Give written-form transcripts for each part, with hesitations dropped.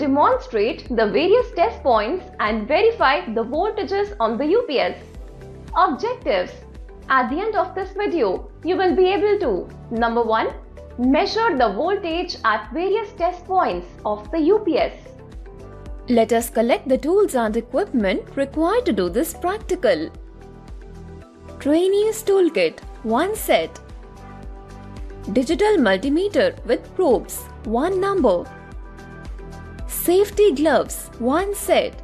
demonstrate the various test points and verify the voltages on the UPS. Objectives. At the end of this video, you will be able to Number 1. Measure the voltage at various test points of the UPS. Let us collect the tools and equipment required to do this practical. Trainees Toolkit 1 set. Digital multimeter with probes 1 number. Safety gloves 1 set.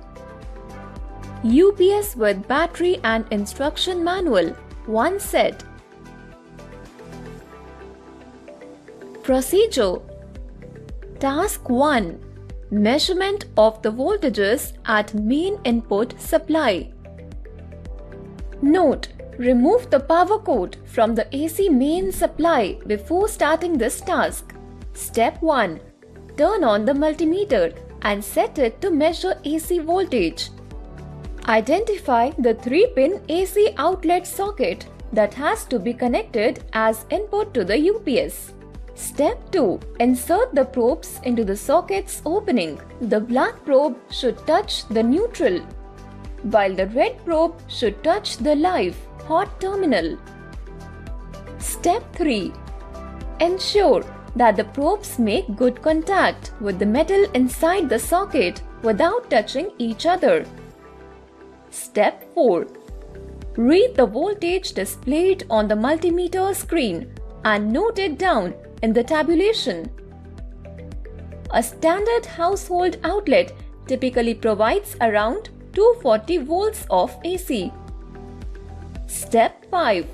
UPS with battery and instruction manual 1 set. Procedure. Task 1. Measurement of the voltages at main input supply. Note: remove the power cord from the AC main supply before starting this task. Step 1. Turn on the multimeter and set it to measure AC voltage. Identify the 3-pin AC outlet socket that has to be connected as input to the UPS. Step 2. Insert the probes into the socket's opening. The black probe should touch the neutral, while the red probe should touch the live, hot terminal. Step 3. Ensure that the probes make good contact with the metal inside the socket without touching each other. Step 4. Read the voltage displayed on the multimeter screen and note it down in the tabulation. A standard household outlet typically provides around 240 volts of AC. Step 5.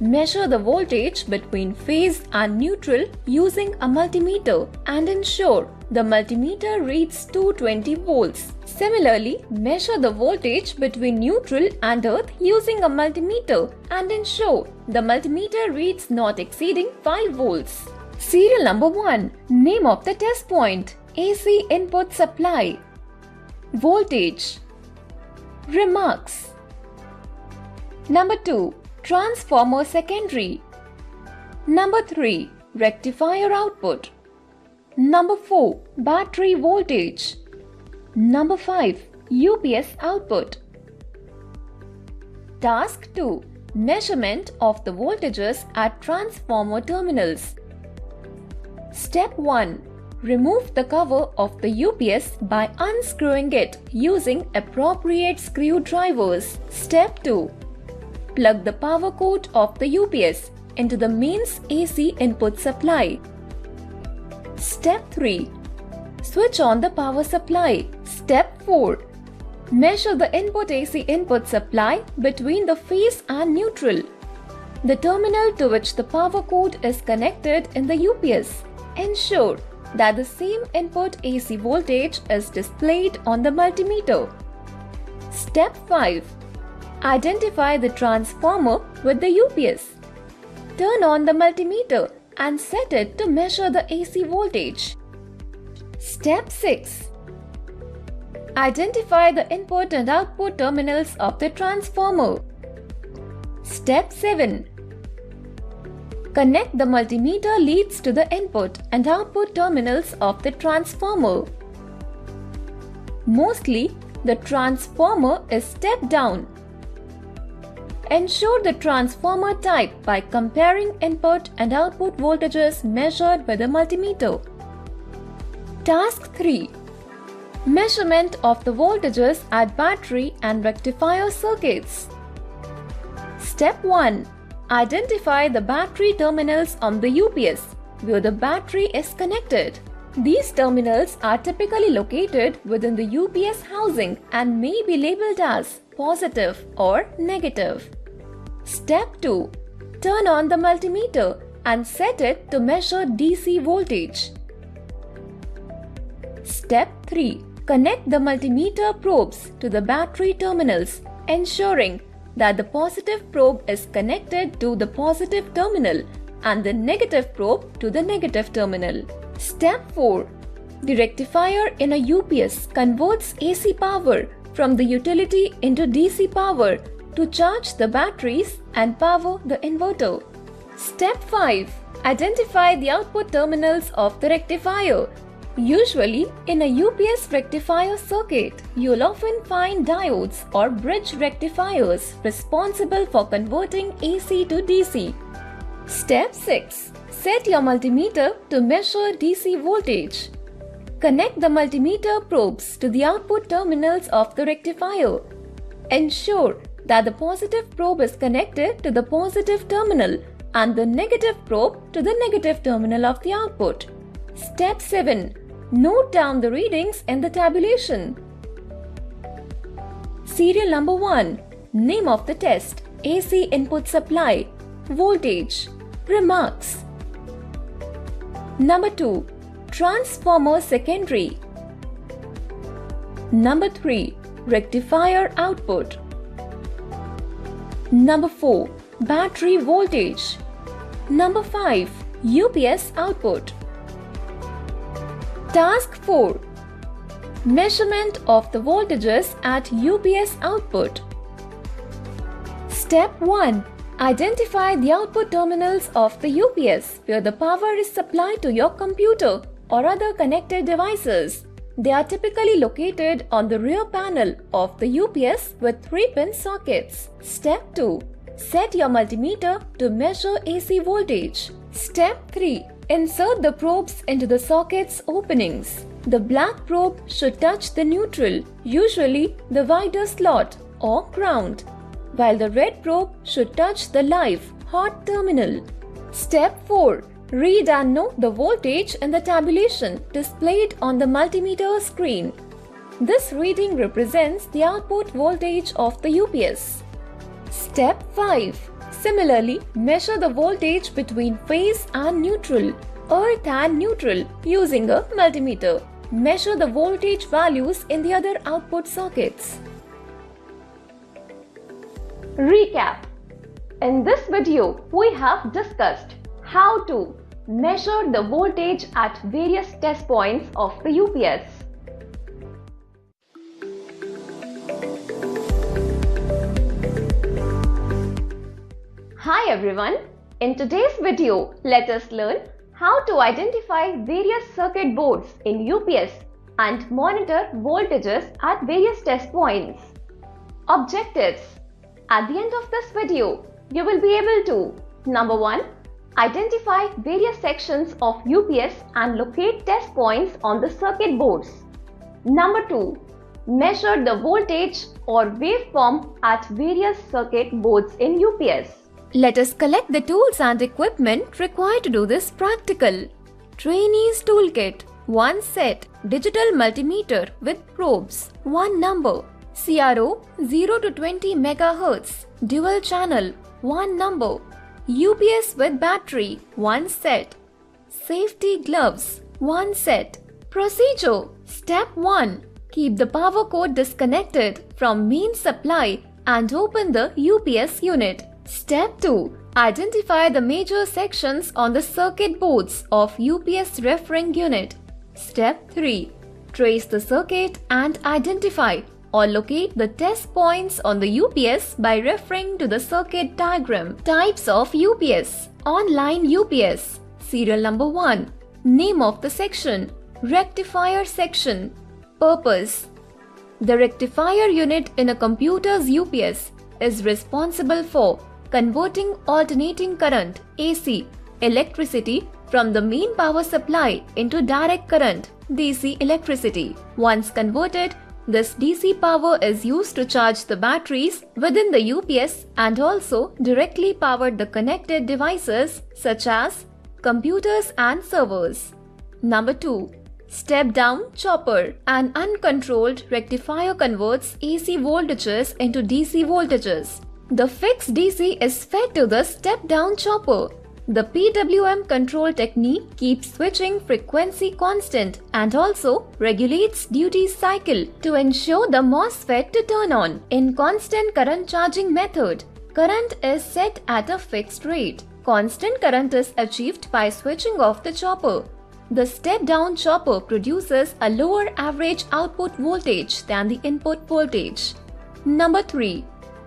Measure the voltage between phase and neutral using a multimeter and ensure the multimeter reads 220 volts. Similarly, measure the voltage between neutral and earth using a multimeter and ensure the multimeter reads not exceeding 5 volts. Serial number 1. Name of the test point. AC input supply. Voltage. Remarks. Number 2. Transformer secondary. Number 3. Rectifier output. Number 4. Battery voltage. Number 5. UPS output. Task 2. Measurement of the voltages at transformer terminals. Step 1. Remove the cover of the UPS by unscrewing it using appropriate screwdrivers. Step 2. Plug the power cord of the UPS into the mains AC input supply. Step 3. Switch on the power supply. Step 4. Measure the input AC input supply between the phase and neutral, the terminal to which the power cord is connected in the UPS. Ensure that the same input AC voltage is displayed on the multimeter. Step 5. Identify the transformer with the UPS. Turn on the multimeter and set it to measure the AC voltage. Step 6. Identify the input and output terminals of the transformer. Step 7. Connect the multimeter leads to the input and output terminals of the transformer. Mostly, the transformer is stepped down. Ensure the transformer type by comparing input and output voltages measured by the multimeter. Task 3. Measurement of the voltages at battery and rectifier circuits. Step 1. Identify the battery terminals on the UPS where the battery is connected. These terminals are typically located within the UPS housing and may be labeled as positive or negative. Step 2. Turn on the multimeter and set it to measure DC voltage. Step 3. Connect the multimeter probes to the battery terminals, ensuring that the positive probe is connected to the positive terminal and the negative probe to the negative terminal. Step 4. The rectifier in a UPS converts AC power from the utility into DC power to charge the batteries and power the inverter. Step 5. Identify the output terminals of the rectifier. Usually, in a UPS rectifier circuit, you'll often find diodes or bridge rectifiers responsible for converting AC to DC. Step 6. Set your multimeter to measure DC voltage. Connect the multimeter probes to the output terminals of the rectifier. Ensure that the positive probe is connected to the positive terminal and the negative probe to the negative terminal of the output. Step 7. Note down the readings in the tabulation. Serial number 1. Name of the test: AC input supply. Voltage. Remarks. Number 2. Transformer secondary. Number 3. Rectifier output. Number 4. Battery voltage. Number 5. UPS output. Task 4. Measurement of the voltages at UPS output. Step 1. Identify the output terminals of the UPS where the power is supplied to your computer or other connected devices. They are typically located on the rear panel of the UPS with 3-pin sockets. Step 2. Set your multimeter to measure AC voltage. Step 3. Insert the probes into the socket's openings. The black probe should touch the neutral, usually the wider slot or ground, while the red probe should touch the live, hot terminal. Step 4. Read and note the voltage in the tabulation displayed on the multimeter screen. This reading represents the output voltage of the UPS. Step 5. Similarly, measure the voltage between phase and neutral, earth and neutral using a multimeter. Measure the voltage values in the other output sockets. Recap. In this video, we have discussed how to measure the voltage at various test points of the UPS. Hi everyone. In today's video, let us learn how to identify various circuit boards in UPS and monitor voltages at various test points. Objectives. At the end of this video, you will be able to: Number 1. Identify various sections of UPS and locate test points on the circuit boards. Number 2. Measure the voltage or waveform at various circuit boards in UPS. Let us collect the tools and equipment required to do this practical. Trainees Toolkit. 1 set. Digital multimeter with probes. 1 number. CRO 0 to 20 MHz. Dual channel. 1 number. UPS with battery. 1 set. Safety gloves. 1 set. Procedure. Step 1. Keep the power cord disconnected from main supply and open the UPS unit. Step 2. Identify the major sections on the circuit boards of UPS referring unit. Step 3. Trace the circuit and identify or locate the test points on the UPS by referring to the circuit diagram. Types of UPS. Online UPS. Serial number 1. Name of the section. Rectifier section. Purpose. The rectifier unit in a computer's UPS is responsible for converting alternating current AC electricity from the main power supply into direct current DC electricity. Once converted, this DC power is used to charge the batteries within the UPS and also directly power the connected devices such as computers and servers. Number 2. Step-down chopper. An uncontrolled rectifier converts AC voltages into DC voltages. The fixed DC is fed to the step-down chopper. The PWM control technique keeps switching frequency constant and also regulates duty cycle to ensure the MOSFET to turn on. In constant current charging method, current is set at a fixed rate. Constant current is achieved by switching off the chopper. The step-down chopper produces a lower average output voltage than the input voltage. Number 3.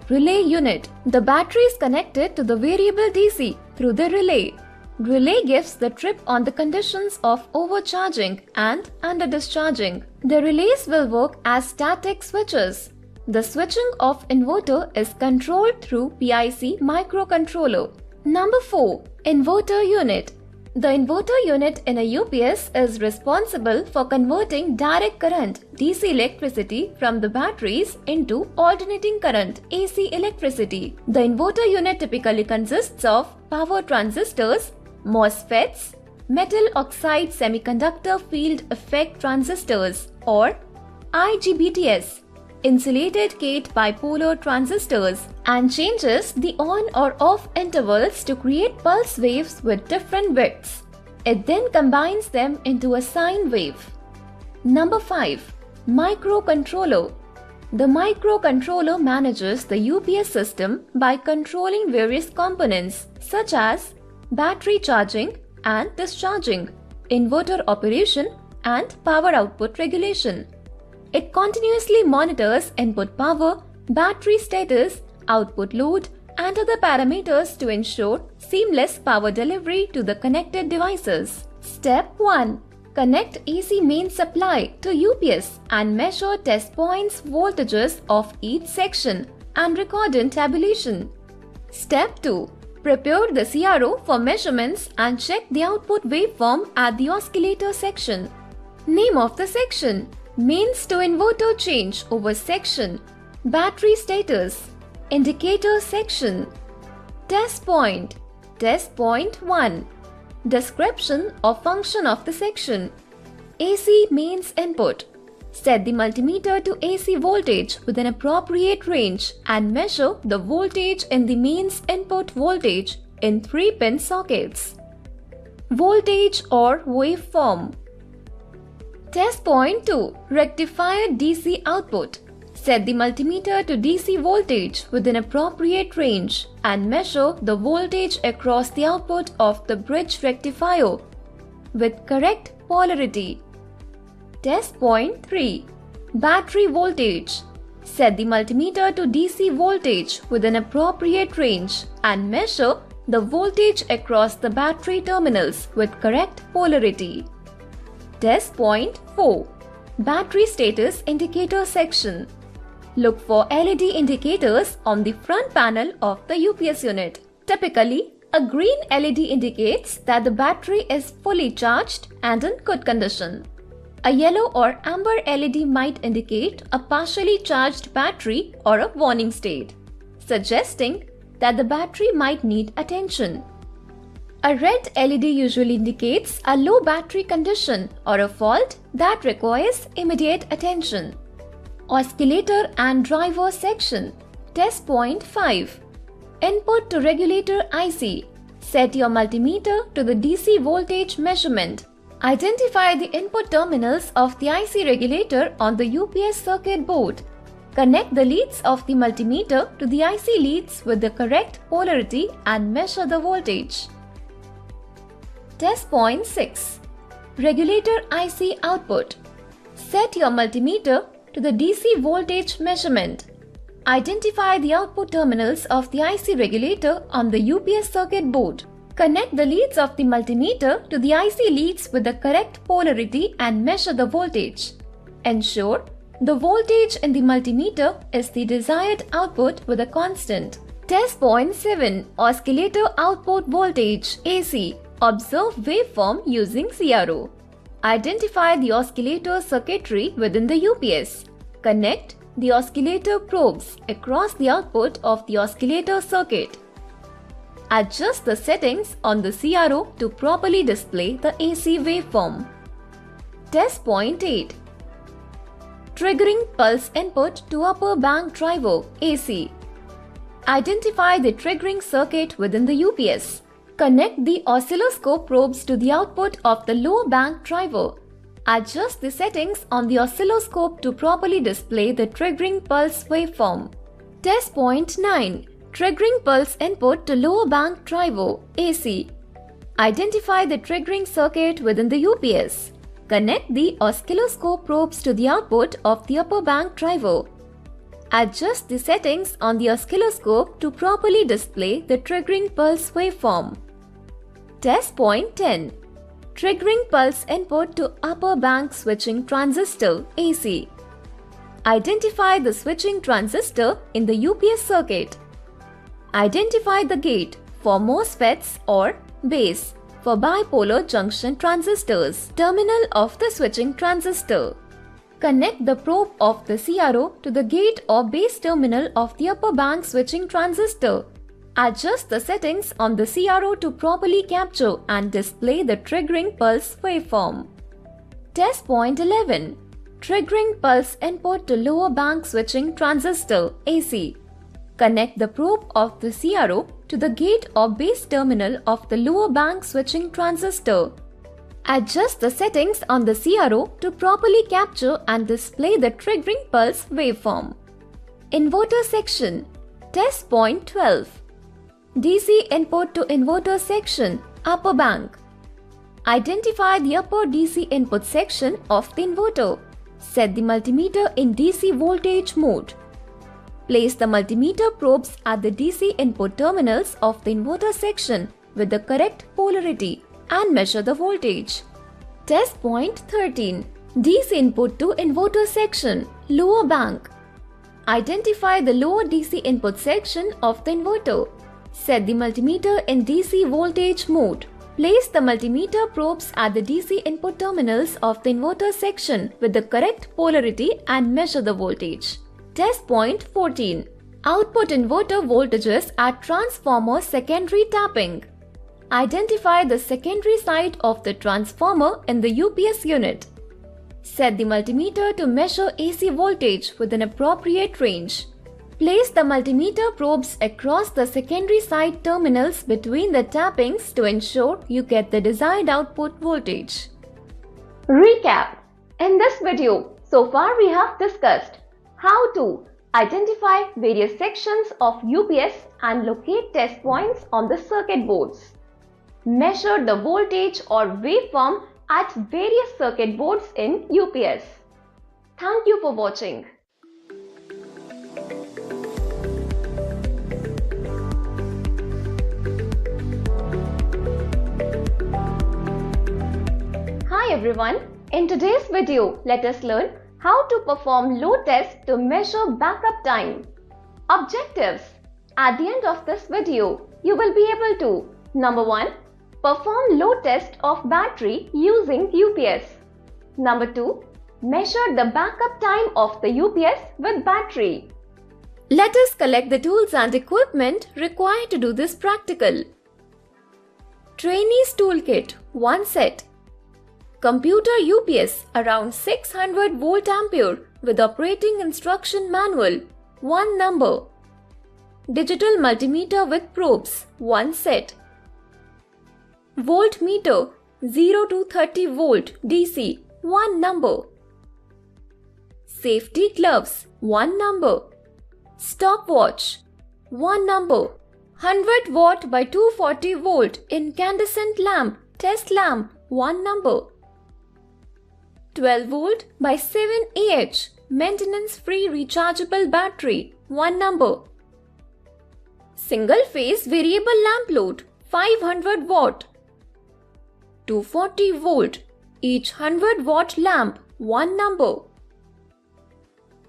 Relay unit. The battery is connected to the variable DC through the relay. Relay gives the trip on the conditions of overcharging and under-discharging. The relays will work as static switches. The switching of inverter is controlled through PIC microcontroller. Number 4. Inverter unit. The inverter unit in a UPS is responsible for converting direct current DC electricity from the batteries into alternating current AC electricity. The inverter unit typically consists of power transistors, MOSFETs, metal oxide semiconductor field effect transistors or IGBTs, insulated gate bipolar transistors, and changes the on or off intervals to create pulse waves with different widths. It then combines them into a sine wave. Number 5. Microcontroller. The microcontroller manages the UPS system by controlling various components such as battery charging and discharging, inverter operation, and power output regulation. It continuously monitors input power, battery status, output load, and other parameters to ensure seamless power delivery to the connected devices. Step 1. Connect AC main supply to UPS and measure test points voltages of each section and record in tabulation. Step 2. Prepare the CRO for measurements and check the output waveform at the oscillator section. Name of the section: mains to inverter change over section, battery status, indicator section. Test point: test point 1. Description or function of the section: AC mains input. Set the multimeter to AC voltage with an appropriate range and measure the voltage in the mains input voltage in 3-pin sockets. Voltage or waveform. Test point 2. Rectifier DC output. Set the multimeter to DC voltage with an appropriate range and measure the voltage across the output of the bridge rectifier with correct polarity. Test point 3. Battery voltage. Set the multimeter to DC voltage with an appropriate range and measure the voltage across the battery terminals with correct polarity. Test point 4. Battery status indicator section. Look for LED indicators on the front panel of the UPS unit. Typically, a green LED indicates that the battery is fully charged and in good condition. A yellow or amber LED might indicate a partially charged battery or a warning state, suggesting that the battery might need attention. A red LED usually indicates a low battery condition or a fault that requires immediate attention. Oscillator and driver section. Test point 5. Input to regulator IC. Set your multimeter to the DC voltage measurement. Identify the input terminals of the IC regulator on the UPS circuit board. Connect the leads of the multimeter to the IC leads with the correct polarity and measure the voltage. Test point 6. Regulator IC output. Set your multimeter to the DC voltage measurement. Identify the output terminals of the IC regulator on the UPS circuit board. Connect the leads of the multimeter to the IC leads with the correct polarity and measure the voltage. Ensure the voltage in the multimeter is the desired output with a constant. Test point 7. Oscillator output voltage AC. Observe waveform using CRO. Identify the oscillator circuitry within the UPS. Connect the oscillator probes across the output of the oscillator circuit. Adjust the settings on the CRO to properly display the AC waveform. Test point 8. Triggering pulse input to upper bank driver AC. Identify the triggering circuit within the UPS. Connect the oscilloscope probes to the output of the lower bank driver. Adjust the settings on the oscilloscope to properly display the triggering pulse waveform. Test point 9. Triggering pulse input to lower bank driver AC. Identify the triggering circuit within the UPS. Connect the oscilloscope probes to the output of the upper bank driver. Adjust the settings on the oscilloscope to properly display the triggering pulse waveform. Test point 10. Triggering pulse input to upper bank switching transistor AC. Identify the switching transistor in the UPS circuit. Identify the gate for MOSFETs or base for bipolar junction transistors. Terminal of the switching transistor. Connect the probe of the CRO to the gate or base terminal of the upper bank switching transistor. Adjust the settings on the CRO to properly capture and display the triggering pulse waveform. Test point 11. Triggering pulse input to lower bank switching transistor AC. Connect the probe of the CRO to the gate or base terminal of the lower bank switching transistor. Adjust the settings on the CRO to properly capture and display the triggering pulse waveform. Inverter section. Test point 12. DC input to inverter section, upper bank. Identify the upper DC input section of the inverter. Set the multimeter in DC voltage mode. Place the multimeter probes at the DC input terminals of the inverter section with the correct polarity and measure the voltage. Test point 13. DC input to inverter section, lower bank. Identify the lower DC input section of the inverter. Set the multimeter in DC voltage mode. Place the multimeter probes at the DC input terminals of the inverter section with the correct polarity and measure the voltage. Test point 14. Output inverter voltages at transformer secondary tapping. Identify the secondary side of the transformer in the UPS unit. Set the multimeter to measure AC voltage with an appropriate range. Place the multimeter probes across the secondary side terminals between the tappings to ensure you get the desired output voltage. Recap. In this video, so far we have discussed how to identify various sections of UPS and locate test points on the circuit boards. Measure the voltage or waveform at various circuit boards in UPS. Thank you for watching. Hi everyone, in today's video, let us learn how to perform load test to measure backup time. Objectives. At the end of this video, you will be able to Number 1. Perform load test of battery using UPS. Number 2. Measure the backup time of the UPS with battery. Let us collect the tools and equipment required to do this practical. Trainees Toolkit 1 set. Computer UPS around 600 volt ampere with operating instruction manual 1 number. Digital multimeter with probes 1 set. Voltmeter 0 to 30 volt DC 1 number. Safety gloves 1 number. Stopwatch 1 number. 100 watt by 240 volt incandescent lamp test lamp 1 number. 12 volt by 7 Ah maintenance free rechargeable battery 1 number. Single phase variable lamp load 500 watt. 240 volt each 100 watt lamp 1 number.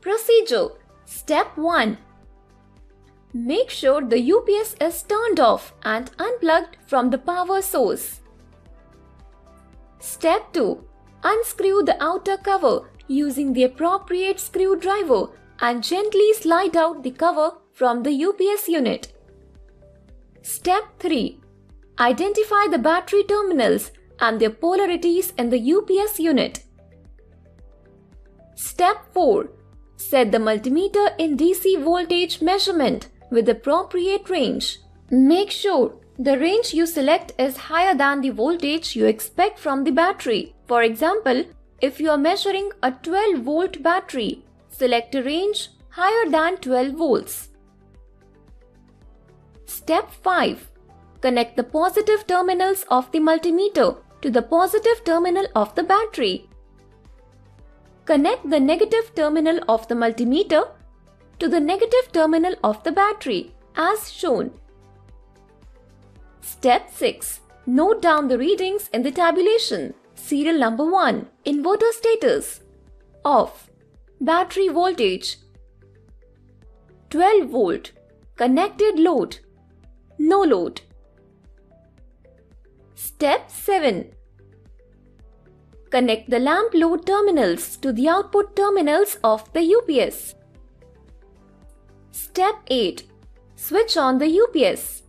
Procedure. Step 1. Make sure the UPS is turned off and unplugged from the power source. Step 2. Unscrew the outer cover using the appropriate screwdriver and gently slide out the cover from the UPS unit. Step 3. Identify the battery terminals and their polarities in the UPS unit. Step 4. Set the multimeter in DC voltage measurement with appropriate range. Make sure the range you select is higher than the voltage you expect from the battery. For example, if you are measuring a 12 volt battery, select a range higher than 12 volts. Step 5. Connect the positive terminals of the multimeter to the positive terminal of the battery. Connect the negative terminal of the multimeter to the negative terminal of the battery as shown. Step 6. Note down the readings in the tabulation. Serial number 1. Inverter status. Off. Battery voltage. 12 volt. Connected load. No load. Step 7. Connect the lamp load terminals to the output terminals of the UPS. Step 8. Switch on the UPS.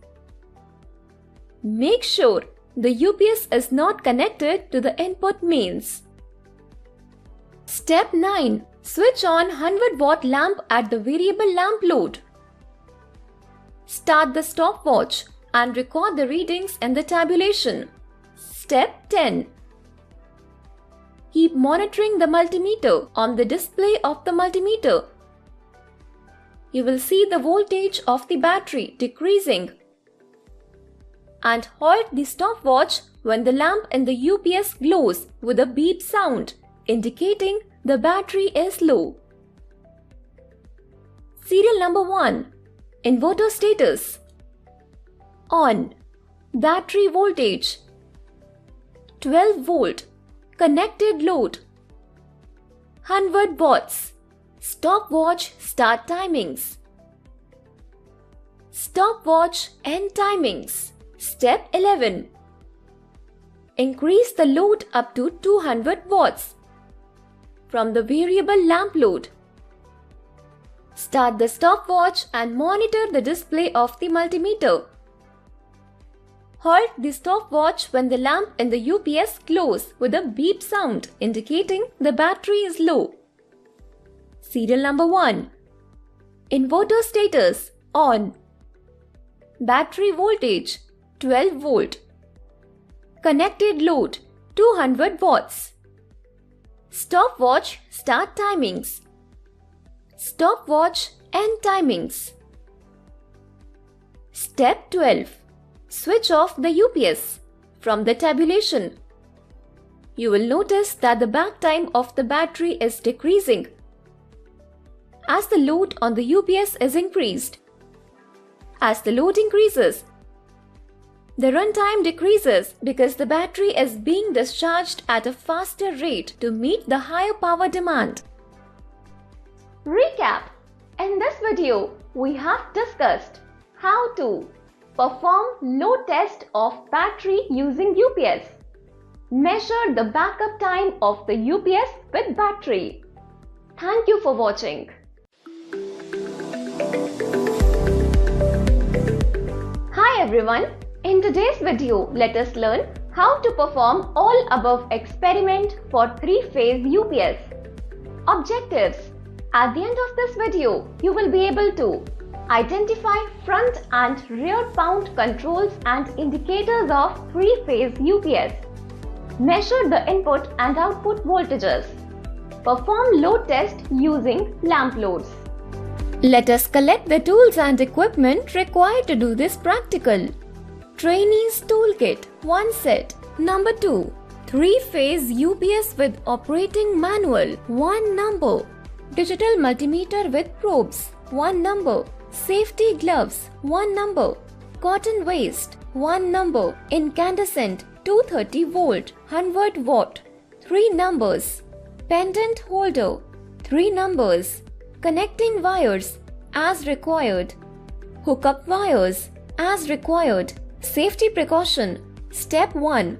Make sure the UPS is not connected to the input mains. Step 9. Switch on 100 watt lamp at the variable lamp load. Start the stopwatch and record the readings in the tabulation. Step 10. Keep monitoring the multimeter on the display of the multimeter. You will see the voltage of the battery decreasing. And halt the stopwatch when the lamp in the UPS glows with a beep sound, indicating the battery is low. Serial number 1. Inverter status. On. Battery voltage. 12 volt. Connected load. 100 watts. Stopwatch start timings. Stopwatch end timings. Step 11. Increase the load up to 200 watts from the variable lamp load. Start the stopwatch and monitor the display of the multimeter. Halt the stopwatch when the lamp in the UPS glows with a beep sound indicating the battery is low. Serial number 1. Inverter status on. Battery voltage 12 volt. Connected load 200 watts. Stopwatch start timings. Stopwatch end timings. Step 12. Switch off the UPS from the tabulation. You will notice that the back time of the battery is decreasing as the load on the UPS is increased. As the load increases, the runtime decreases because the battery is being discharged at a faster rate to meet the higher power demand. Recap. In this video, we have discussed how to perform load test of battery using UPS. Measure the backup time of the UPS with battery. Thank you for watching. Hi everyone. In today's video, let us learn how to perform all above experiment for 3-phase UPS. Objectives. At the end of this video, you will be able to identify front and rear pound controls and indicators of 3-phase UPS. Measure the input and output voltages. Perform load test using lamp loads. Let us collect the tools and equipment required to do this practical. Trainees Toolkit 1 set. Number 2. 3-phase UPS with operating manual 1 number. Digital multimeter with probes 1 number. Safety gloves 1 number. Cotton waste 1 number. Incandescent 230 volt 100 watt 3 numbers. Pendant holder 3 numbers. Connecting wires as required. Hookup wires as required. Safety precaution. Step 1.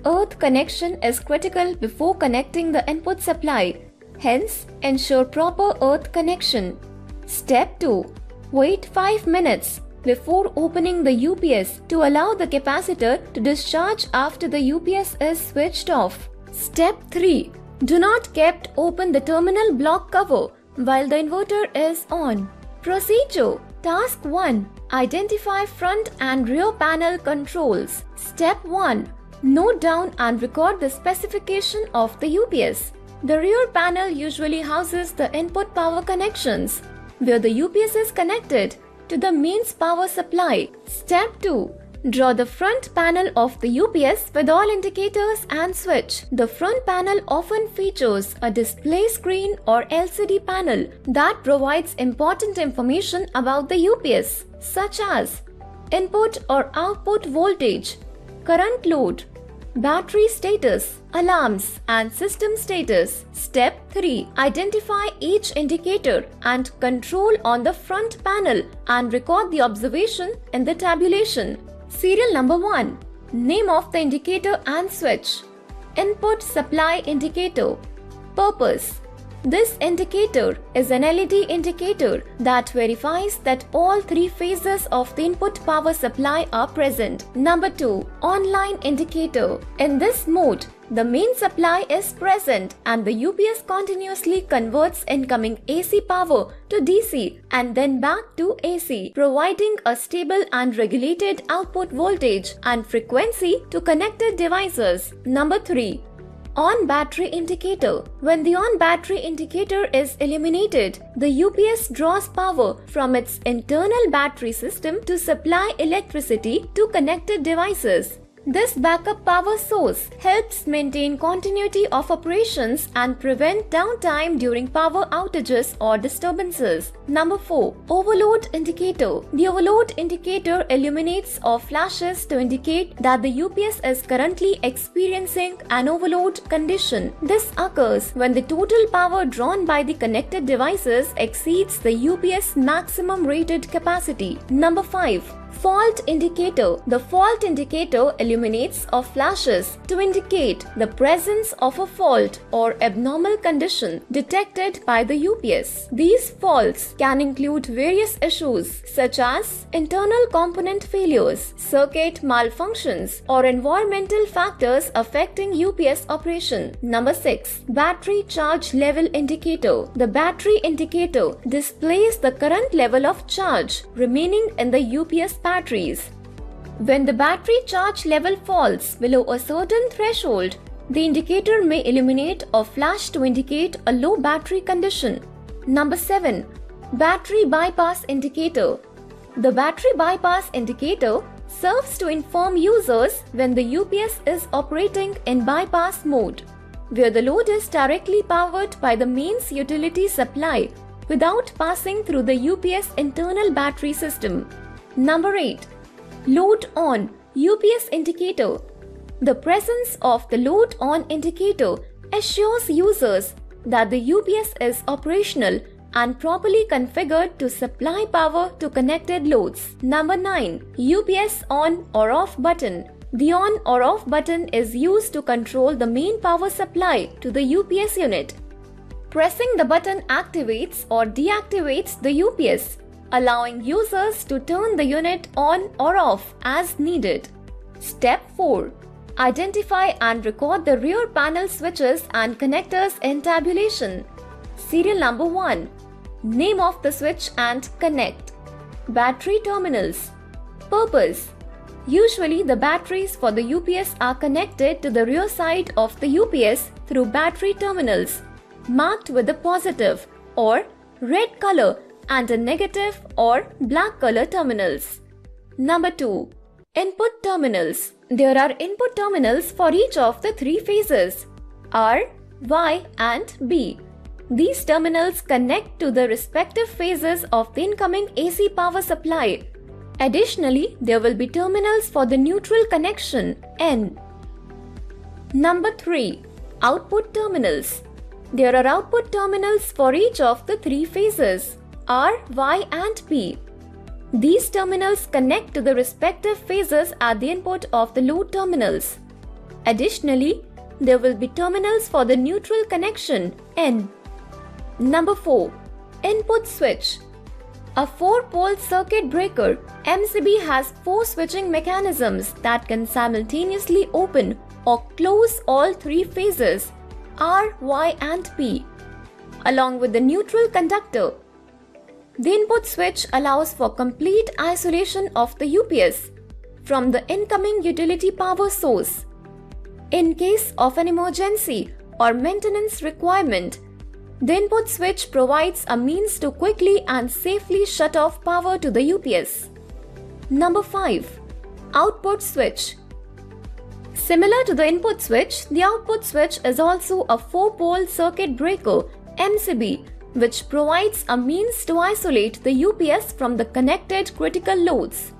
Earth connection is critical before connecting the input supply. Hence, ensure proper earth connection. Step 2. Wait 5 minutes before opening the UPS to allow the capacitor to discharge after the UPS is switched off. Step 3. Do not keep open the terminal block cover while the inverter is on. Procedure. Task 1. Identify front and rear panel controls. Step 1. Note down and record the specification of the UPS. The rear panel usually houses the input power connections, where the UPS is connected to the mains power supply. Step 2. Draw the front panel of the UPS with all indicators and switch. The front panel often features a display screen or LCD panel that provides important information about the UPS, such as input or output voltage, current load, battery status, alarms, and system status. Step 3. Identify each indicator and control on the front panel and record the observation in the tabulation. Serial number 1. Name of the indicator and switch. Input supply indicator. Purpose. This indicator is an LED indicator that verifies that all three phases of the input power supply are present. Number 2. Online indicator. In this mode, the main supply is present and the UPS continuously converts incoming AC power to DC and then back to AC, providing a stable and regulated output voltage and frequency to connected devices. Number 3. On battery indicator. When the on battery indicator is illuminated, the UPS draws power from its internal battery system to supply electricity to connected devices. This backup power source helps maintain continuity of operations and prevent downtime during power outages or disturbances. Number 4. Overload indicator. The overload indicator illuminates or flashes to indicate that the UPS is currently experiencing an overload condition. This occurs when the total power drawn by the connected devices exceeds the UPS maximum rated capacity. Number 5. Fault indicator. The fault indicator illuminates or flashes to indicate the presence of a fault or abnormal condition detected by the UPS. These faults can include various issues such as internal component failures, circuit malfunctions, or environmental factors affecting UPS operation. Number 6. Battery charge level indicator. The battery indicator displays the current level of charge remaining in the UPS batteries. When the battery charge level falls below a certain threshold, the indicator may illuminate or flash to indicate a low battery condition. Number 7. Battery bypass indicator. The battery bypass indicator serves to inform users when the UPS is operating in bypass mode, where the load is directly powered by the mains utility supply without passing through the UPS internal battery system. Number 8. Load on UPS indicator. The presence of the load on indicator assures users that the UPS is operational and properly configured to supply power to connected loads. Number 9. UPS on or off button. The on or off button is used to control the main power supply to the UPS unit. Pressing the button activates or deactivates the UPS, allowing users to turn the unit on or off as needed. Step 4. Identify and record the rear panel switches and connectors in tabulation. Serial number 1. Name of the switch and connect. Battery terminals. Purpose. Usually the batteries for the UPS are connected to the rear side of the UPS through battery terminals marked with a positive or red color and a negative or black color terminals. Number 2. Input terminals. There are input terminals for each of the three phases R, Y and B. These terminals connect to the respective phases of the incoming AC power supply. Additionally, there will be terminals for the neutral connection N. Number 3. Output terminals. There are output terminals for each of the three phases R, Y and P. These terminals connect to the respective phases at the input of the load terminals. Additionally, there will be terminals for the neutral connection N. Number 4. Input switch. A 4-pole circuit breaker MCB has 4 switching mechanisms that can simultaneously open or close all three phases R, Y and P, along with the neutral conductor. The input switch allows for complete isolation of the UPS from the incoming utility power source. In case of an emergency or maintenance requirement, the input switch provides a means to quickly and safely shut off power to the UPS. Number 5. Output switch. Similar to the input switch, the output switch is also a 4-pole circuit breaker MCB, which provides a means to isolate the UPS from the connected critical loads.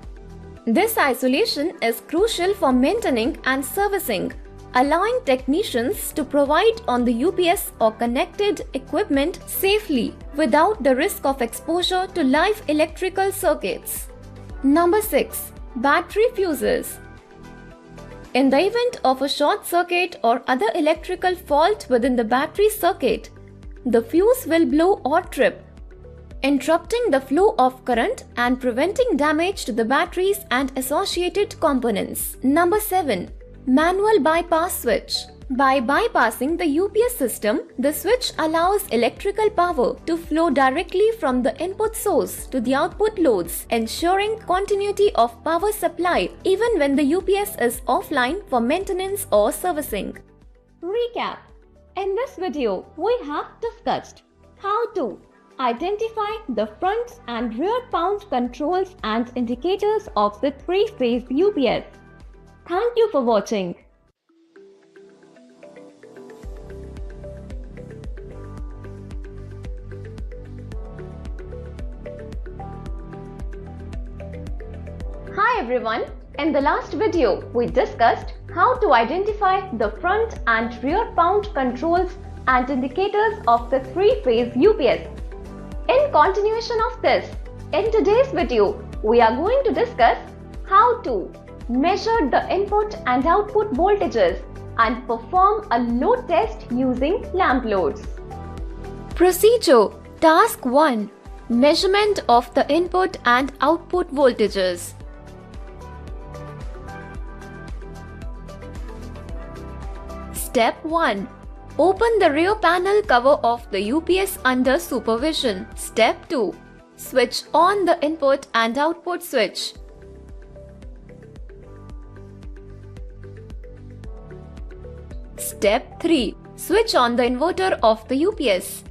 This isolation is crucial for maintaining and servicing, allowing technicians to provide on the UPS or connected equipment safely without the risk of exposure to live electrical circuits. Number 6. Battery fuses. In the event of a short circuit or other electrical fault within the battery circuit, the fuse will blow or trip, interrupting the flow of current and preventing damage to the batteries and associated components. Number 7. Manual bypass switch. By bypassing the UPS system, the switch allows electrical power to flow directly from the input source to the output loads, ensuring continuity of power supply even when the UPS is offline for maintenance or servicing. Recap. In this video, we have discussed how to identify the front and rear mount controls and indicators of the three-phase UPS. Thank you for watching. Hi everyone. In the last video, we discussed how to identify the front and rear mount controls and indicators of the three-phase UPS. In continuation of this, in today's video, we are going to discuss how to measure the input and output voltages and perform a load test using lamp loads. Procedure. Task 1. Measurement of the input and output voltages. Step 1. Open the rear panel cover of the UPS under supervision. Step 2. Switch on the input and output switch. Step 3. Switch on the inverter of the UPS.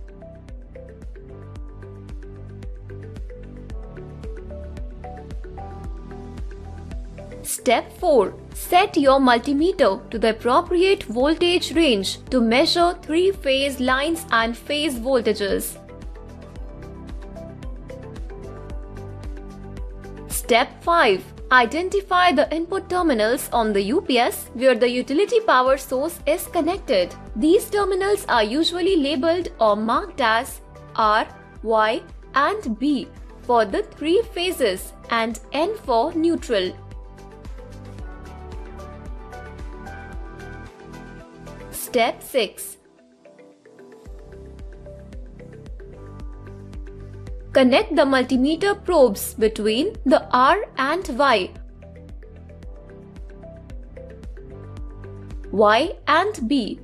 Step 4. Set your multimeter to the appropriate voltage range to measure three-phase lines and phase voltages. Step 5. Identify the input terminals on the UPS where the utility power source is connected. These terminals are usually labeled or marked as R, Y, and B for the three phases and N for neutral. Step 6. Connect the multimeter probes between the R and Y and B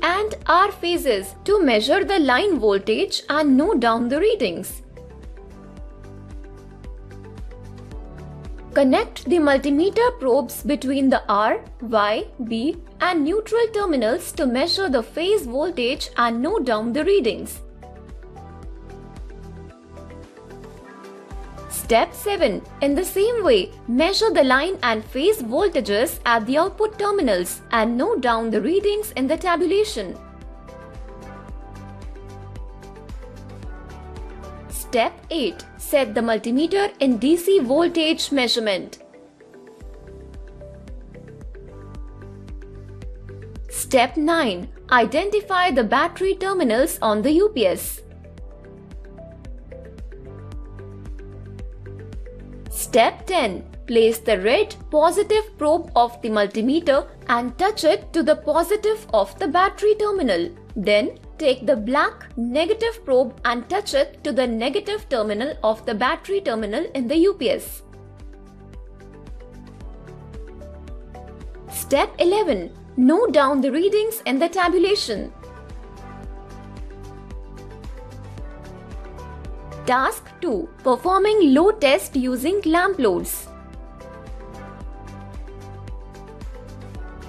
and R phases to measure the line voltage and note down the readings. Connect the multimeter probes between the R, Y, B and neutral terminals to measure the phase voltage and note down the readings. Step 7. In the same way, measure the line and phase voltages at the output terminals and note down the readings in the tabulation. Step 8. Set the multimeter in DC voltage measurement. Step 9. Identify the battery terminals on the UPS. Step 10. Place the red positive probe of the multimeter and touch it to the positive of the battery terminal. Then take the black negative probe and touch it to the negative terminal of the battery terminal in the UPS. Step 11. Note down the readings in the tabulation. Task 2. Performing load test using lamp loads.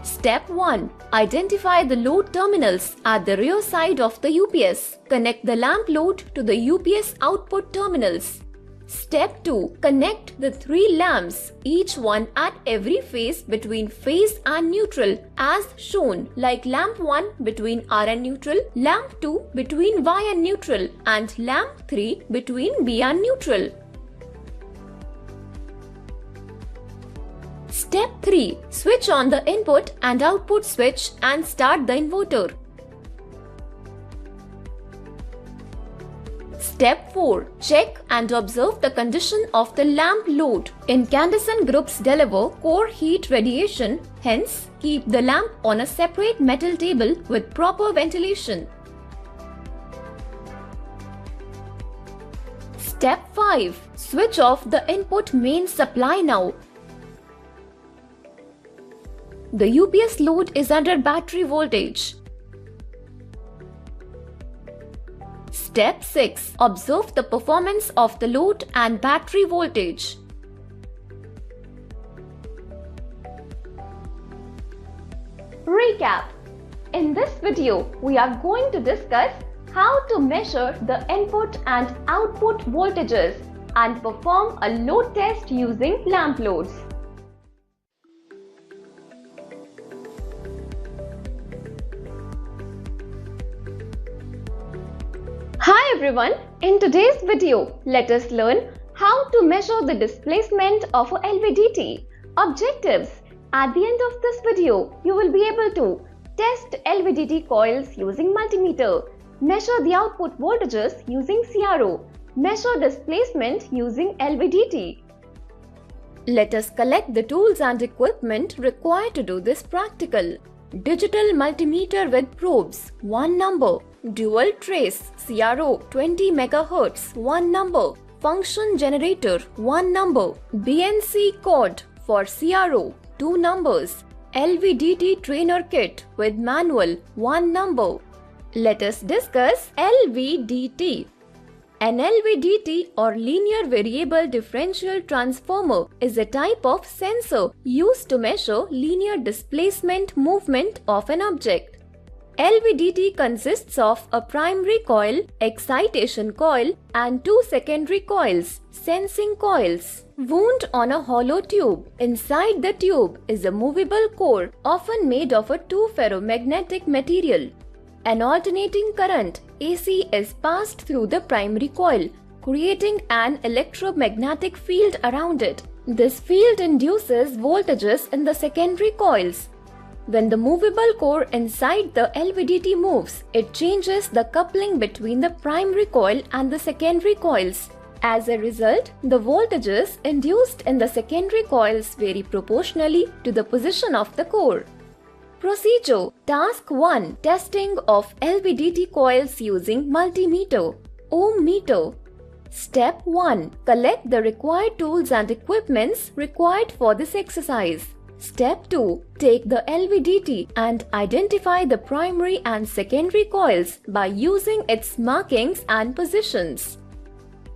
Step 1. Identify the load terminals at the rear side of the UPS. Connect the lamp load to the UPS output terminals. Step 2. Connect the 3 lamps, each one at every phase between phase and neutral as shown, like lamp 1 between R and neutral, lamp 2 between Y and neutral, and lamp 3 between B and neutral. Step 3. Switch on the input and output switch and start the inverter. Step 4. Check and observe the condition of the lamp load. Incandescent groups deliver core heat radiation, hence keep the lamp on a separate metal table with proper ventilation. Step 5. Switch off the input main supply now. The UPS load is under battery voltage. Step 6. Observe the performance of the load and battery voltage. Recap. In this video, we are going to discuss how to measure the input and output voltages and perform a load test using lamp loads. Hi everyone, in today's video, let us learn how to measure the displacement of a LVDT. Objectives. At the end of this video, you will be able to test LVDT coils using multimeter, measure the output voltages using CRO, measure displacement using LVDT. Let us collect the tools and equipment required to do this practical. Digital multimeter with probes, 1 number. Dual trace, CRO 20 MHz, 1 number. Function generator, 1 number. BNC cord for CRO, 2 numbers. LVDT trainer kit with manual, 1 number. Let us discuss LVDT. An LVDT or linear variable differential transformer is a type of sensor used to measure linear displacement movement of an object. LVDT consists of a primary coil, excitation coil, and 2 secondary coils, sensing coils, wound on a hollow tube. Inside the tube is a movable core, often made of a 2 ferromagnetic material. An alternating current, AC, is passed through the primary coil, creating an electromagnetic field around it. This field induces voltages in the secondary coils. When the movable core inside the LVDT moves, it changes the coupling between the primary coil and the secondary coils. As a result, the voltages induced in the secondary coils vary proportionally to the position of the core. Procedure. Task 1. Testing of LVDT coils using multimeter. Ohm meter. Step 1. Collect the required tools and equipments required for this exercise. Step 2. Take the LVDT and identify the primary and secondary coils by using its markings and positions.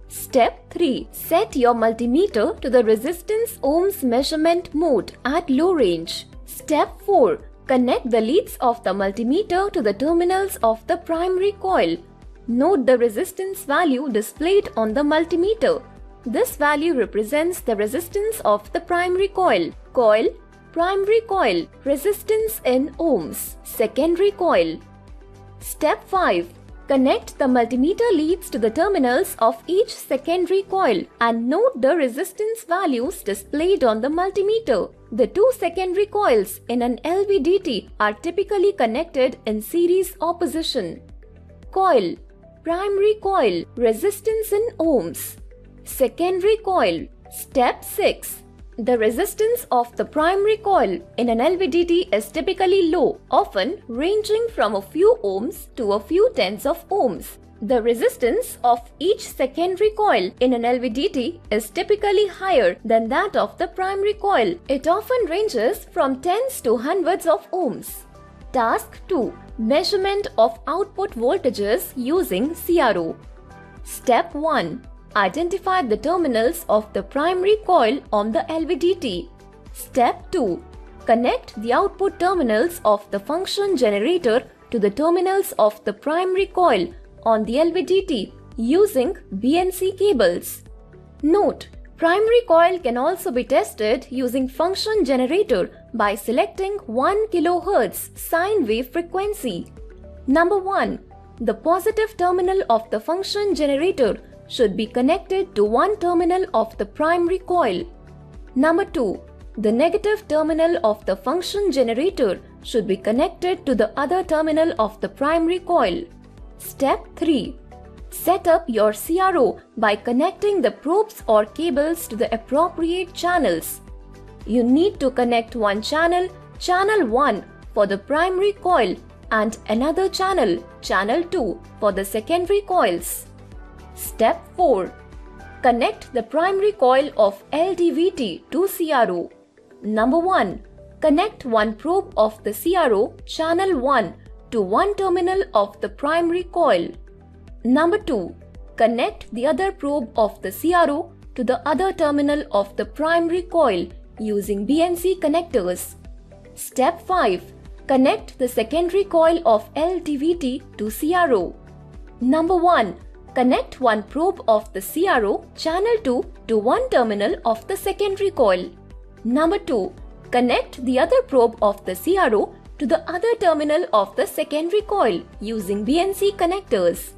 Step 3. Set your multimeter to the resistance ohms measurement mode at low range. Step 4. Connect the leads of the multimeter to the terminals of the primary coil. Note the resistance value displayed on the multimeter. This value represents the resistance of the primary coil. Coil, primary coil, resistance in ohms, secondary coil. Step 5. Connect the multimeter leads to the terminals of each secondary coil and note the resistance values displayed on the multimeter. The 2 secondary coils in an LVDT are typically connected in series opposition. Coil, primary coil, resistance in ohms, secondary coil. Step 6. The resistance of the primary coil in an LVDT is typically low, often ranging from a few ohms to a few tens of ohms. The resistance of each secondary coil in an LVDT is typically higher than that of the primary coil. It often ranges from tens to hundreds of ohms. Task 2. Measurement of output voltages using CRO. Step 1. Identify the terminals of the primary coil on the LVDT. Step 2. Connect the output terminals of the function generator to the terminals of the primary coil on the LVDT using BNC cables. Note: primary coil can also be tested using function generator by selecting 1 kHz sine wave frequency. Number 1. The positive terminal of the function generator should be connected to one terminal of the primary coil. Number 2. The negative terminal of the function generator should be connected to the other terminal of the primary coil. Step 3. Set up your CRO by connecting the probes or cables to the appropriate channels. You need to connect one channel, channel 1, for the primary coil and another channel, channel 2, for the secondary coils. Step 4. Connect the primary coil of LDVT to CRO. Number 1. Connect one probe of the CRO, channel 1, to one terminal of the primary coil. Number 2. Connect the other probe of the CRO to the other terminal of the primary coil using BNC connectors. Step 5. Connect the secondary coil of LDVT to CRO. Number 1. Connect one probe of the CRO, channel 2, to one terminal of the secondary coil. Number 2. Connect the other probe of the CRO to the other terminal of the secondary coil using BNC connectors.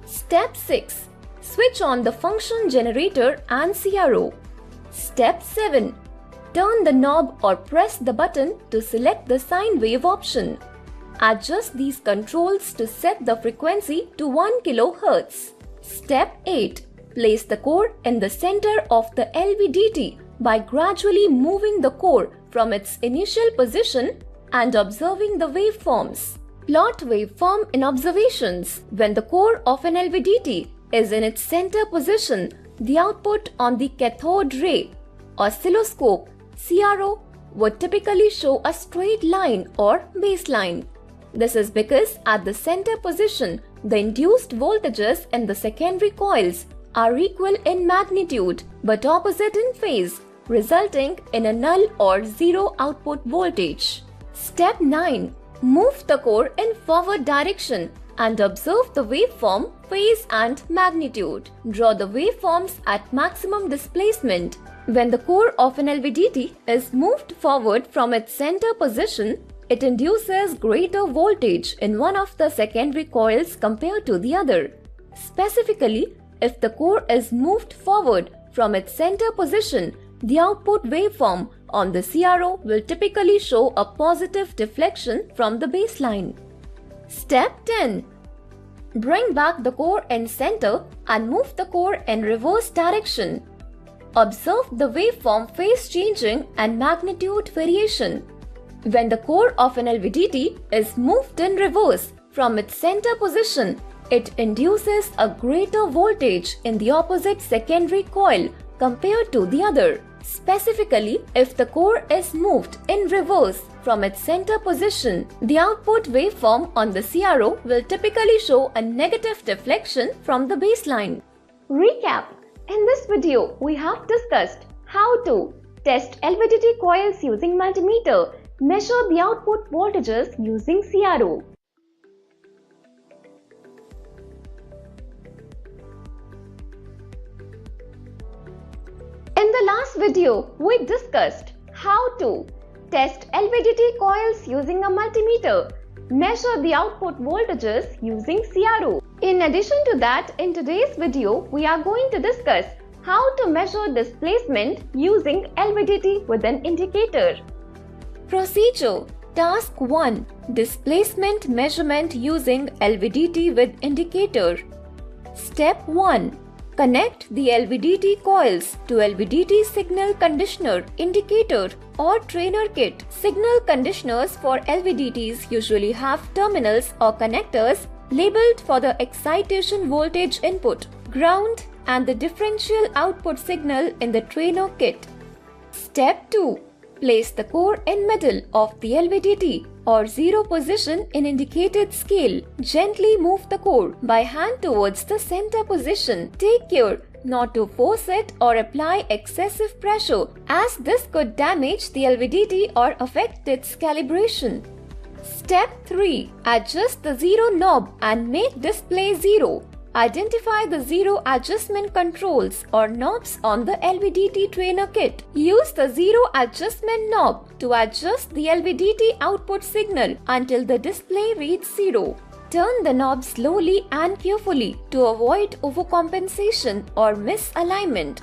Step 6. Switch on the function generator and CRO. Step 7. Turn the knob or press the button to select the sine wave option. Adjust these controls to set the frequency to 1 kHz. Step 8. Place the core in the center of the LVDT by gradually moving the core from its initial position and observing the waveforms. Plot waveform in observations. When the core of an LVDT is in its center position, the output on the cathode ray oscilloscope CRO would typically show a straight line or baseline. This is because at the center position, the induced voltages in the secondary coils are equal in magnitude but opposite in phase, resulting in a null or zero output voltage. Step 9. Move the core in forward direction and observe the waveform, phase and magnitude. Draw the waveforms at maximum displacement. When the core of an LVDT is moved forward from its center position, it induces greater voltage in one of the secondary coils compared to the other. Specifically, if the core is moved forward from its center position, the output waveform on the CRO will typically show a positive deflection from the baseline. Step 10. Bring back the core in center and move the core in reverse direction. Observe the waveform phase changing and magnitude variation. When the core of an LVDT is moved in reverse from its center position, it induces a greater voltage in the opposite secondary coil compared to the other. Specifically, if the core is moved in reverse from its center position, the output waveform on the CRO will typically show a negative deflection from the baseline. Recap. In this video, we have discussed how to test LVDT coils using multimeter, measure the output voltages using CRO. In the last video, we discussed how to test LVDT coils using a multimeter, measure the output voltages using CRO. In addition to that, in today's video, we are going to discuss how to measure displacement using LVDT with an indicator. Procedure. Task 1. Displacement measurement using LVDT with indicator. Step 1. Connect the LVDT coils to LVDT signal conditioner, indicator or trainer kit. Signal conditioners for LVDTs usually have terminals or connectors labeled for the excitation voltage input, ground and the differential output signal in the trainer kit. Step 2. Place the core in middle of the LVDT or zero position in indicated scale. Gently move the core by hand towards the center position. Take care not to force it or apply excessive pressure, as this could damage the LVDT or affect its calibration. Step 3. Adjust the zero knob and make display zero. Identify the zero adjustment controls or knobs on the LVDT trainer kit. Use the zero adjustment knob to adjust the LVDT output signal until the display reads zero. Turn the knob slowly and carefully to avoid overcompensation or misalignment.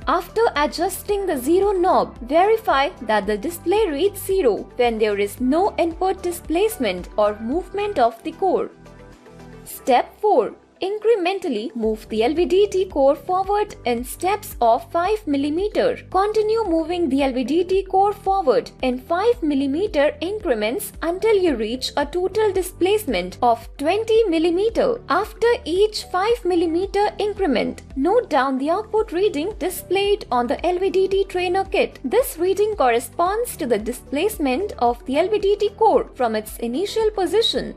After adjusting the 0 knob, verify that the display reads 0 when there is no input displacement or movement of the core. Step 4. Incrementally move the LVDT core forward in steps of 5 mm. Continue moving the LVDT core forward in 5 mm increments until you reach a total displacement of 20 mm. After each 5 mm increment, note down the output reading displayed on the LVDT trainer kit. This reading corresponds to the displacement of the LVDT core from its initial position.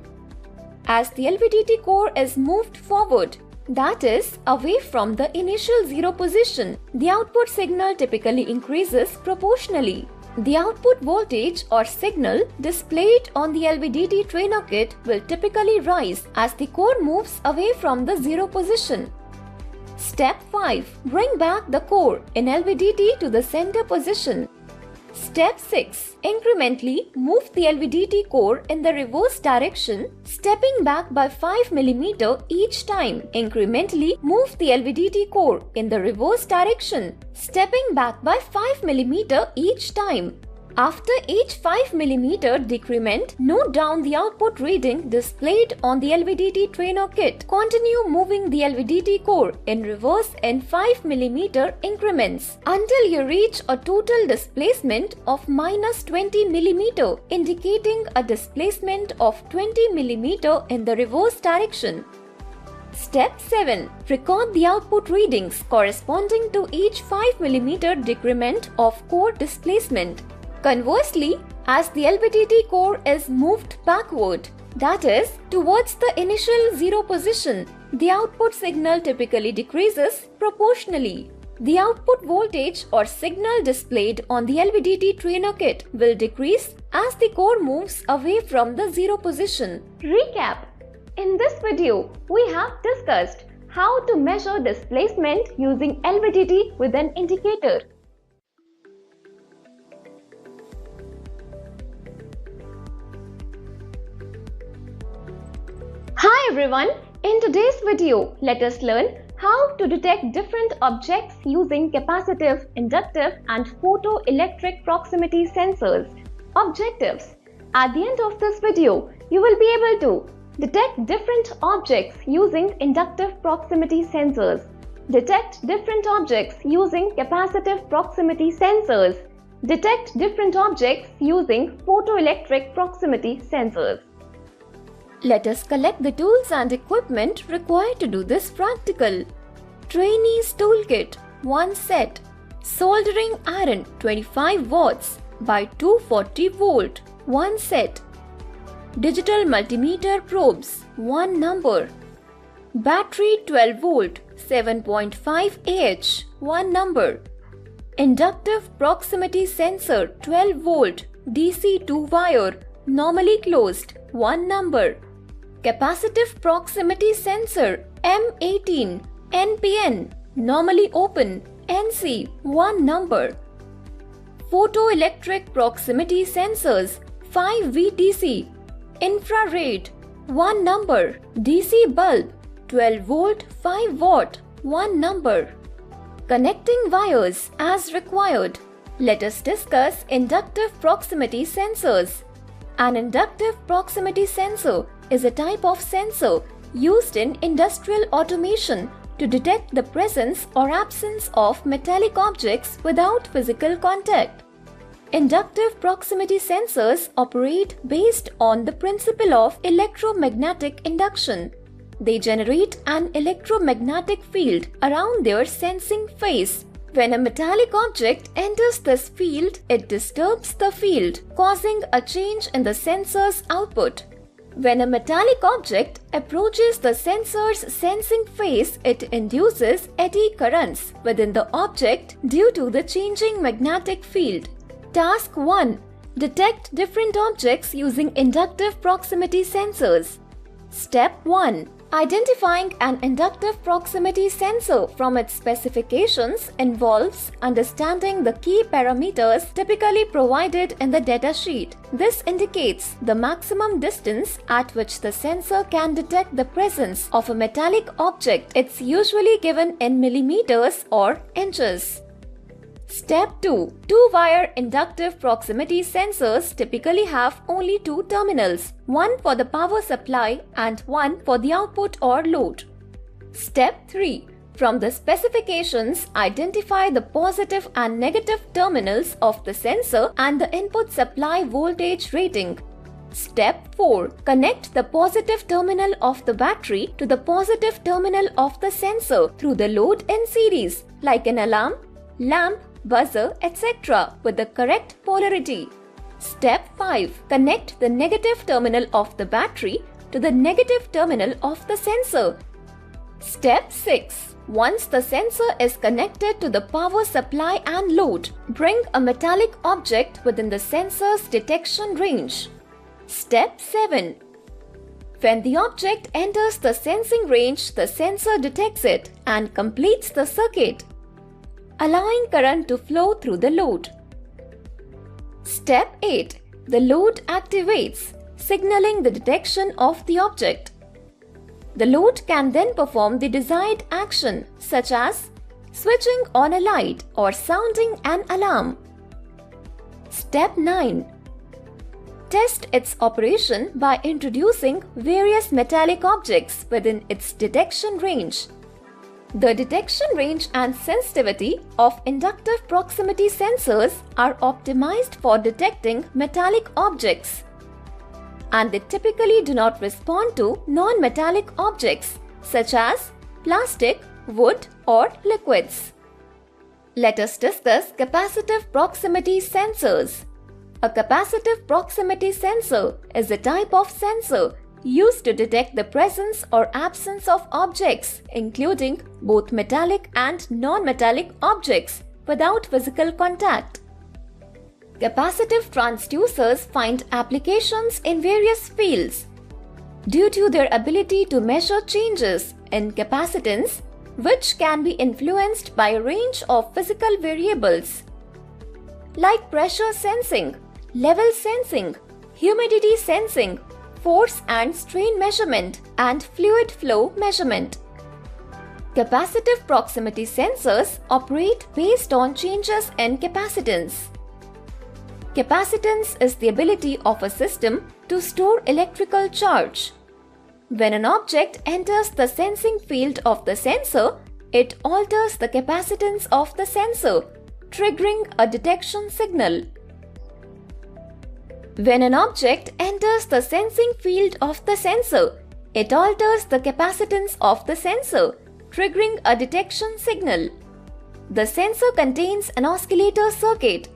As the LVDT core is moved forward, that is, away from the initial 0 position, the output signal typically increases proportionally. The output voltage or signal displayed on the LVDT trainer kit will typically rise as the core moves away from the 0 position. Step 5. Bring back the core in LVDT to the center position. Step 6. Incrementally move the LVDT core in the reverse direction, stepping back by 5 mm each time. Incrementally move the LVDT core in the reverse direction, stepping back by 5 mm each time. After each 5 mm decrement, note down the output reading displayed on the LVDT trainer kit. Continue moving the LVDT core in reverse in 5 mm increments until you reach a total displacement of minus 20 mm, indicating a displacement of 20 mm in the reverse direction. Step 7. Record the output readings corresponding to each 5 mm decrement of core displacement. Conversely, as the LVDT core is moved backward, that is, towards the initial 0 position, the output signal typically decreases proportionally. The output voltage or signal displayed on the LVDT trainer kit will decrease as the core moves away from the 0 position. Recap. In this video, we have discussed how to measure displacement using LVDT with an indicator. Hi everyone! In today's video, let us learn how to detect different objects using capacitive, inductive and photoelectric proximity sensors. Objectives. At the end of this video, you will be able to detect different objects using inductive proximity sensors. Detect different objects using capacitive proximity sensors. Detect different objects using photoelectric proximity sensors. Let us collect the tools and equipment required to do this practical. Trainees Toolkit 1 set. Soldering iron 25 watts by 240 volt 1 set. Digital multimeter probes 1 number. Battery 12 volt 7.5 Ah 1 number. Inductive proximity sensor 12 volt DC 2 wire normally closed 1 number. Capacitive proximity sensor M18 NPN normally open NC 1 number. Photoelectric proximity sensors 5 VTC infrared 1 number. DC bulb 12 volt 5 watt 1 number. Connecting wires as required. Let us discuss inductive proximity sensors. An inductive proximity sensor is a type of sensor used in industrial automation to detect the presence or absence of metallic objects without physical contact. Inductive proximity sensors operate based on the principle of electromagnetic induction. They generate an electromagnetic field around their sensing face. When a metallic object enters this field, it disturbs the field, causing a change in the sensor's output. When a metallic object approaches the sensor's sensing face, it induces eddy currents within the object due to the changing magnetic field. Task 1. Detect different objects using inductive proximity sensors. Step 1. Identifying an inductive proximity sensor from its specifications involves understanding the key parameters typically provided in the datasheet. This indicates the maximum distance at which the sensor can detect the presence of a metallic object. It's usually given in millimeters or inches. Step 2. Two-wire inductive proximity sensors typically have only two terminals, one for the power supply and one for the output or load. Step 3. From the specifications, identify the positive and negative terminals of the sensor and the input supply voltage rating. Step 4. Connect the positive terminal of the battery to the positive terminal of the sensor through the load in series, like an alarm, lamp, buzzer, etc. with the correct polarity. Step 5. Connect the negative terminal of the battery to the negative terminal of the sensor. Step 6. Once the sensor is connected to the power supply and load, bring a metallic object within the sensor's detection range. Step 7. When the object enters the sensing range, the sensor detects it and completes the circuit, allowing current to flow through the load. Step 8. The load activates, signaling the detection of the object. The load can then perform the desired action, such as switching on a light or sounding an alarm. Step 9. Test its operation by introducing various metallic objects within its detection range. The detection range and sensitivity of inductive proximity sensors are optimized for detecting metallic objects, and they typically do not respond to non-metallic objects such as plastic, wood, or liquids. Let us discuss capacitive proximity sensors. A capacitive proximity sensor is a type of sensor used to detect the presence or absence of objects, including both metallic and non-metallic objects, without physical contact. Capacitive transducers find applications in various fields due to their ability to measure changes in capacitance, which can be influenced by a range of physical variables like pressure sensing, level sensing, humidity sensing, force and strain measurement, and fluid flow measurement. Capacitive proximity sensors operate based on changes in capacitance. Capacitance is the ability of a system to store electrical charge. When an object enters the sensing field of the sensor, it alters the capacitance of the sensor, triggering a detection signal. When an object enters the sensing field of the sensor, it alters the capacitance of the sensor, triggering a detection signal. The sensor contains an oscillator circuit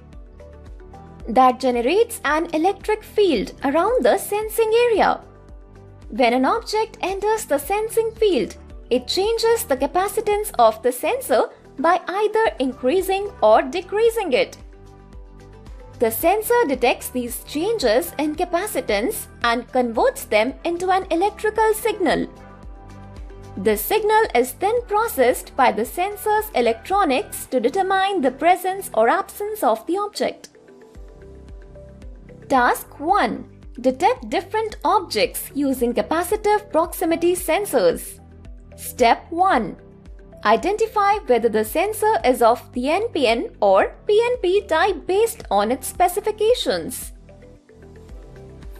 that generates an electric field around the sensing area. When an object enters the sensing field, it changes the capacitance of the sensor by either increasing or decreasing it. The sensor detects these changes in capacitance and converts them into an electrical signal. This signal is then processed by the sensor's electronics to determine the presence or absence of the object. Task 1. Detect different objects using capacitive proximity sensors. Step 1. Identify whether the sensor is of the NPN or PNP type based on its specifications.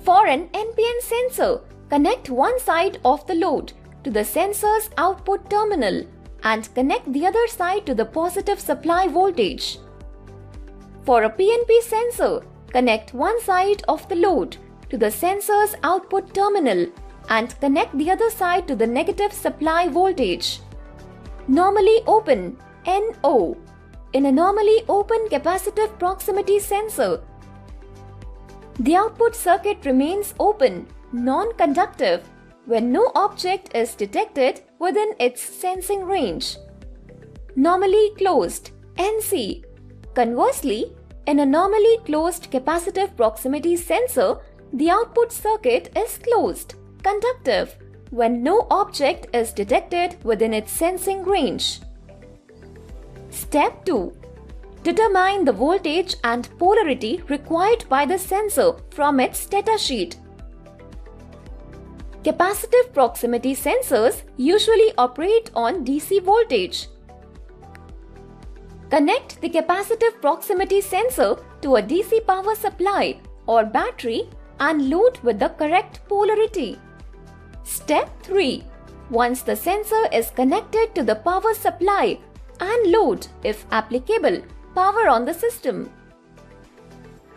For an NPN sensor, connect one side of the load to the sensor's output terminal and connect the other side to the positive supply voltage. For a PNP sensor, connect one side of the load to the sensor's output terminal and connect the other side to the negative supply voltage. Normally open NO. In a normally open capacitive proximity sensor, the output circuit remains open, non-conductive, when no object is detected within its sensing range. Normally closed NC. Conversely, in a normally closed capacitive proximity sensor, the output circuit is closed, conductive, when no object is detected within its sensing range. Step 2. Determine the voltage and polarity required by the sensor from its datasheet. Capacitive proximity sensors usually operate on DC voltage. Connect the capacitive proximity sensor to a DC power supply or battery and load with the correct polarity. Step 3. Once the sensor is connected to the power supply and load, if applicable, power on the system.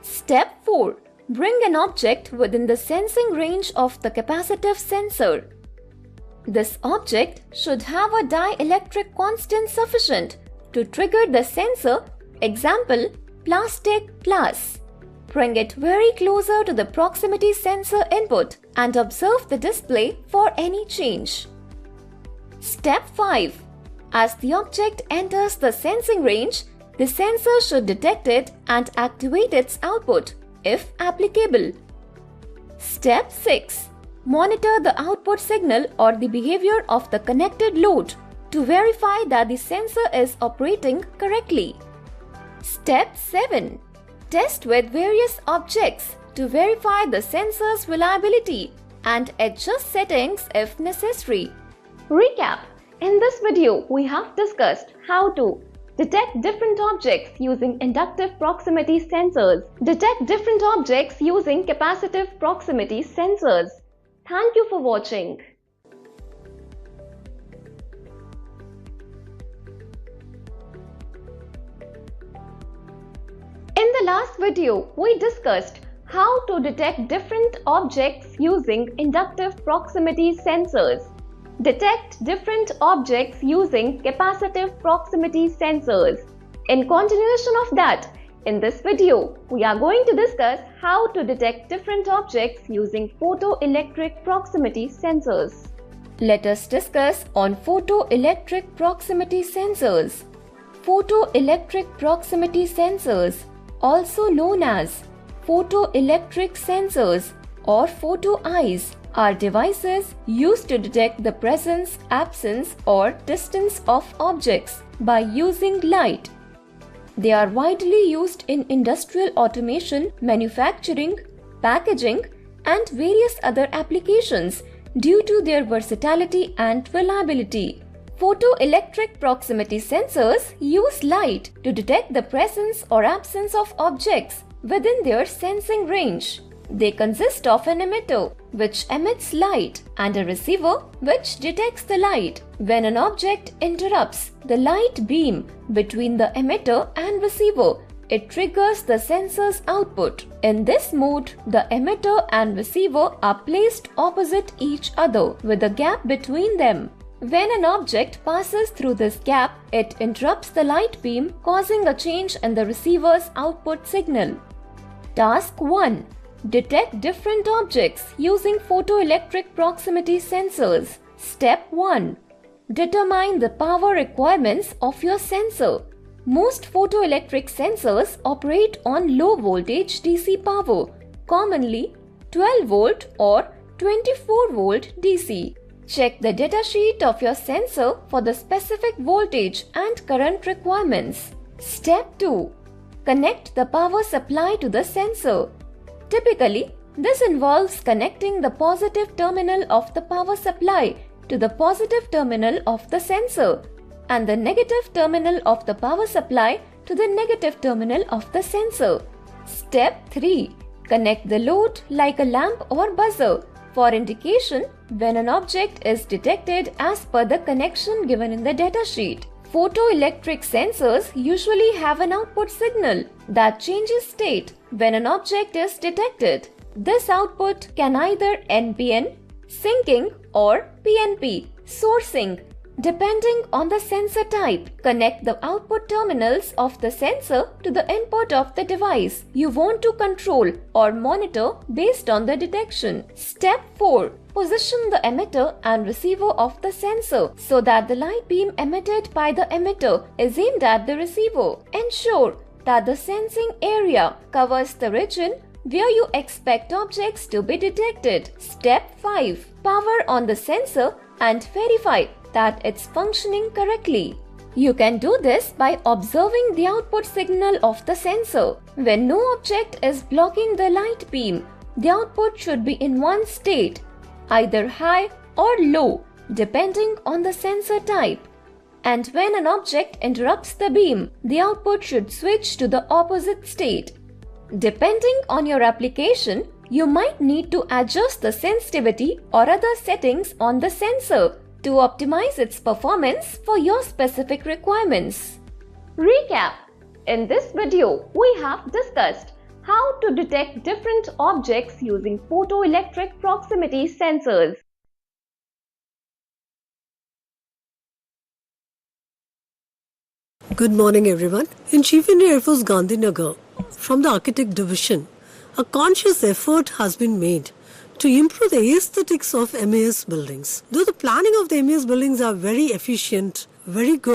Step 4. Bring an object within the sensing range of the capacitive sensor. This object should have a dielectric constant sufficient to trigger the sensor, example, plastic plus. Bring it very closer to the proximity sensor input and observe the display for any change. Step 5. As the object enters the sensing range, the sensor should detect it and activate its output, if applicable. Step 6. Monitor the output signal or the behavior of the connected load to verify that the sensor is operating correctly. Step 7. Test with various objects to verify the sensor's reliability and adjust settings if necessary. Recap. In this video, we have discussed how to detect different objects using inductive proximity sensors. Detect different objects using capacitive proximity sensors. Thank you for watching. In the last video, we discussed how to detect different objects using inductive proximity sensors. Detect different objects using capacitive proximity sensors. In continuation of that, in this video, we are going to discuss how to detect different objects using photoelectric proximity sensors. Let us discuss on photoelectric proximity sensors. Photoelectric proximity sensors, also known as photoelectric sensors or photo eyes, are devices used to detect the presence, absence, or distance of objects by using light. They are widely used in industrial automation, manufacturing, packaging, and various other applications due to their versatility and reliability. Photoelectric proximity sensors use light to detect the presence or absence of objects within their sensing range. They consist of an emitter, which emits light, and a receiver, which detects the light. When an object interrupts the light beam between the emitter and receiver, it triggers the sensor's output. In this mode, the emitter and receiver are placed opposite each other with a gap between them. When an object passes through this gap, it interrupts the light beam, causing a change in the receiver's output signal. Task 1. Detect different objects using photoelectric proximity sensors. Step 1. Determine the power requirements of your sensor. Most photoelectric sensors operate on low voltage DC power, commonly 12 volt or 24 volt DC. Check the datasheet of your sensor for the specific voltage and current requirements. Step 2. Connect the power supply to the sensor. Typically, this involves connecting the positive terminal of the power supply to the positive terminal of the sensor and the negative terminal of the power supply to the negative terminal of the sensor. Step 3. Connect the load like a lamp or buzzer for indication when an object is detected as per the connection given in the datasheet. Photoelectric sensors usually have an output signal that changes state when an object is detected. This output can either NPN, sinking, or PNP, sourcing, depending on the sensor type. Connect the output terminals of the sensor to the input of the device you want to control or monitor based on the detection. Step 4. Position the emitter and receiver of the sensor so that the light beam emitted by the emitter is aimed at the receiver. Ensure that the sensing area covers the region where you expect objects to be detected. Step 5. Power on the sensor and verify that it's functioning correctly. You can do this by observing the output signal of the sensor. When no object is blocking the light beam, the output should be in one state, either high or low, depending on the sensor type. And when an object interrupts the beam, the output should switch to the opposite state. Depending on your application, you might need to adjust the sensitivity or other settings on the sensor to optimize its performance for your specific requirements. Recap. In this video, we have discussed how to detect different objects using photoelectric proximity sensors. Good morning everyone. In Chief Engineer Air Force Gandhinagar, from the Architect Division, a conscious effort has been made to improve the aesthetics of MAS buildings. Though the planning of the MAS buildings are very efficient, very good,